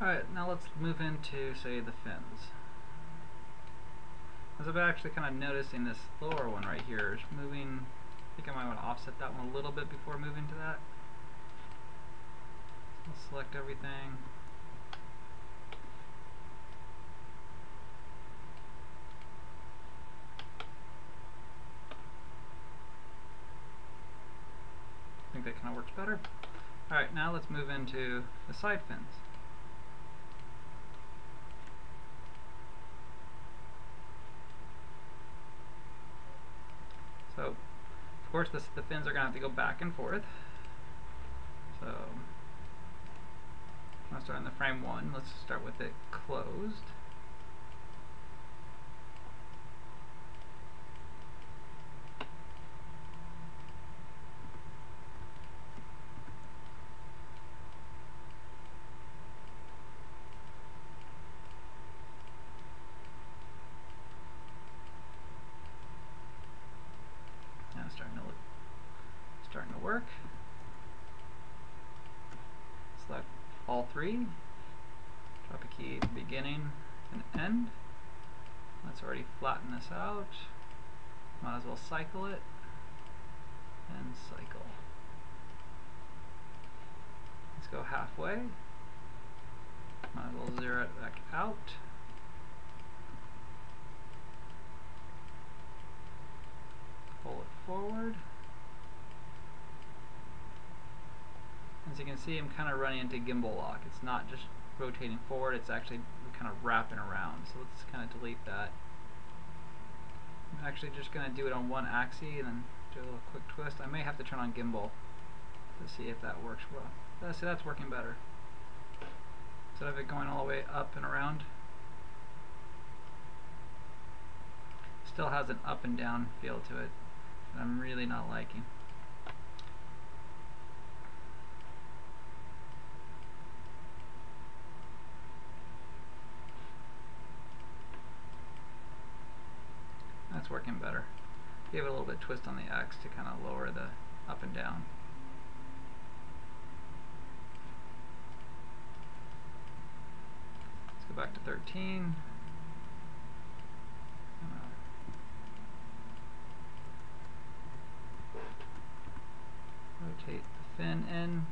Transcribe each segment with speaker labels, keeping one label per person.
Speaker 1: Alright, now let's move into, say, the fins. As I'm actually kind of noticing this lower one right here is moving. I think I might want to offset that one a little bit before moving to that. So let's select everything. I think that kind of works better. Alright, now let's move into the side fins. So, of course, the fins are going to have to go back and forth. So, I'm going to start on the frame 1. Let's start with it closed. Starting to work. Select all three. Drop a key at the beginning and end. Let's already flatten this out. Might as well cycle it and cycle. Let's go halfway. Might as well zero it back out. Pull it forward. As you can see, I'm kind of running into gimbal lock. It's not just rotating forward, it's actually kind of wrapping around. So let's kind of delete that. I'm actually just going to do it on one axis and then do a little quick twist. I may have to turn on gimbal to see if that works well. See, that's working better. Instead of it going all the way up and around, still has an up and down feel to it that I'm really not liking. That's working better. Give it a little bit of twist on the X to kind of lower the up and down. Let's go back to 13. Rotate the fin in.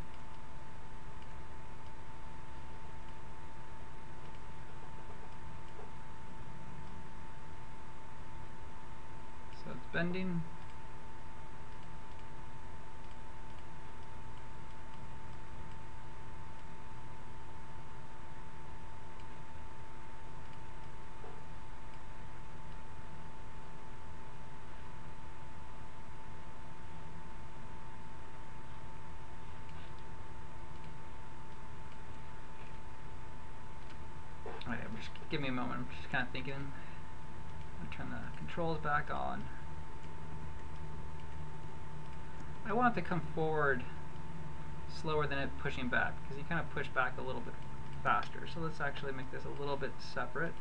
Speaker 1: So it's bending. Alright, just give me a moment. I'm just kind of thinking. I'm going to turn the controls back on. I want it to come forward slower than it pushing back, because you kind of push back a little bit faster. So let's actually make this a little bit separate.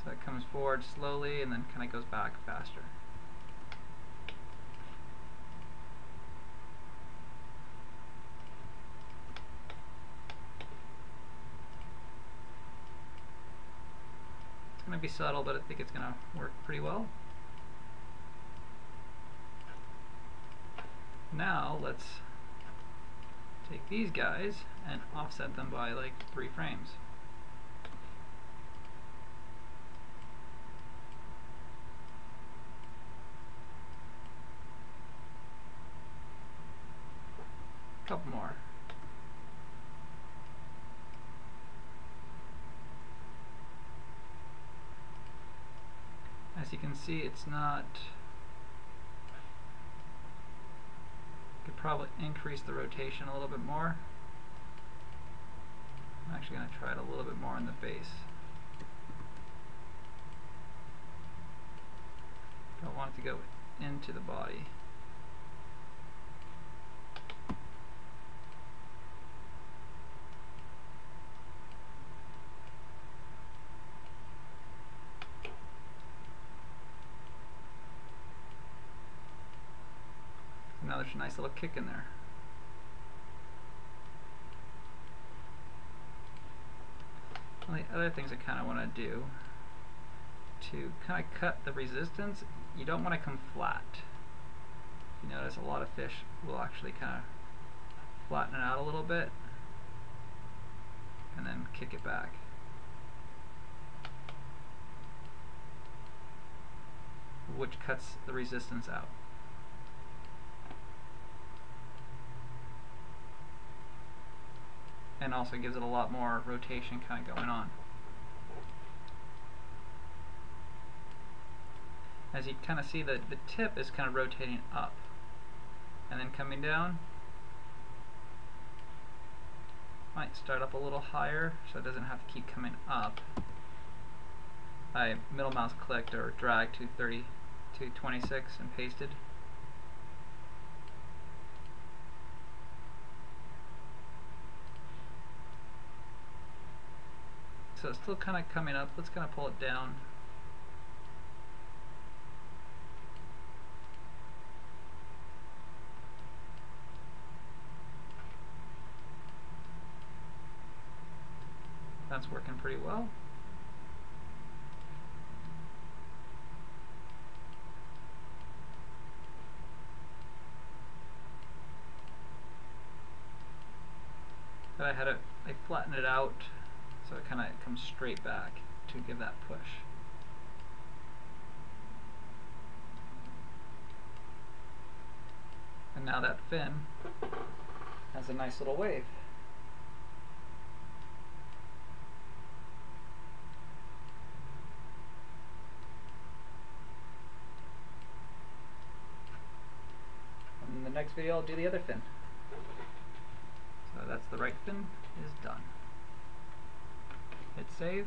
Speaker 1: So it comes forward slowly and then kind of goes back faster. It's going to be subtle, but I think it's going to work pretty well. Now let's take these guys and offset them by like 3 frames. A couple more. As you can see, it's not. Could probably increase the rotation a little bit more. I'm actually going to try it a little bit more on the base. Don't want it to go into the body. Now there's a nice little kick in there. the other things I kind of want to do to kind of cut the resistance, you don't want to come flat. You notice a lot of fish will actually kind of flatten it out a little bit and then kick it back. Which cuts the resistance out. And also gives it a lot more rotation kind of going on. As you kind of see, the tip is kind of rotating up and then coming down. Might start up a little higher so it doesn't have to keep coming up. I middle mouse clicked or dragged to 26 and pasted. So it's still kind of coming up. Let's kind of pull it down. That's working pretty well. But I flattened it out so it kind of comes straight back to give that push. And now that fin has a nice little wave. In the next video I'll do the other fin. So that's the right fin is done. Hit save.